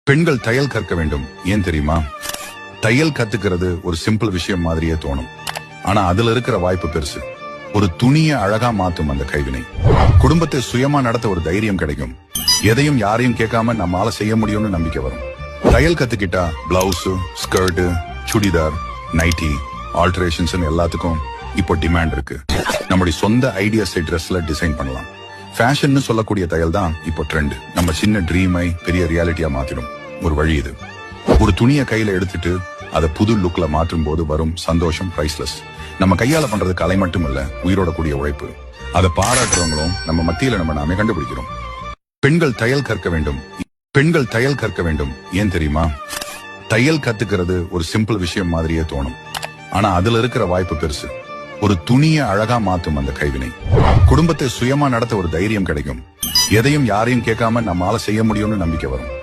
பெண்கள் தையல் கற்க வேண்டும். ஏன் தெரியுமா? தையல் கத்துக்கிறது ஒரு சிம்பிள் விஷயம் மாதிரியே தோணும். ஆனா அதுல இருக்கிற வாய்ப்பு பெருசு. ஒரு துணியை அழகா மாத்தும் அந்த கைவினை. குடும்பத்தை சுயமா நடத்த ஒரு தைரியம் கிடைக்கும். எதையும் யாரையும் கேட்காம நம்மால செய்ய முடியும்னு நம்பிக்கை வரும். தையல் கத்துக்கிட்டா பிளவுஸ், ஸ்கர்ட், சுடிதார், நைட்டி, ஆல்டரேஷன்ஸ் எல்லாத்துக்கும் இப்போ டிமாண்ட் இருக்கு. நம்முடைய சொந்த ஐடியாஸை ட்ரெஸ்ல டிசைன் பண்ணலாம். ஃபேஷன் சொல்லக்கூடிய தையல் தான் இப்போ ட்ரெண்ட். நம்ம சின்ன ட்ரீமை பெரிய ரியாலிட்டியா மாத்திடும் ஒரு வழி இது. ஒரு துணியை கையில எடுத்துட்டு அதை புது லுக்ல மாற்றும் போது வரும் சந்தோஷம் பிரைஸ்லெஸ். நம்ம கையால பண்றது கலை மட்டும் இல்ல, உயிரோட கூடிய உழைப்பு. அதை பாராட்டுறவங்களும் நம்ம மத்தியில நாமே கண்டுபிடிக்கிறோம். பெண்கள் தையல் கற்க வேண்டும். பெண்கள் தையல் கற்க வேண்டும். ஏன் தெரியுமா? தையல் கத்துக்கிறது ஒரு சிம்பிள் விஷயம் மாதிரியே தோணும். ஆனா அதுல இருக்கிற வாய்ப்பு பெருசு. ஒரு துணியை அழகா மாத்தும் அந்த கைவினை. குடும்பத்தை சுயமா நடத்த ஒரு தைரியம் கிடைக்கும். எதையும் யாரையும் கேட்காம நம்மால செய்ய முடியும்னு நம்பிக்கை வரும்.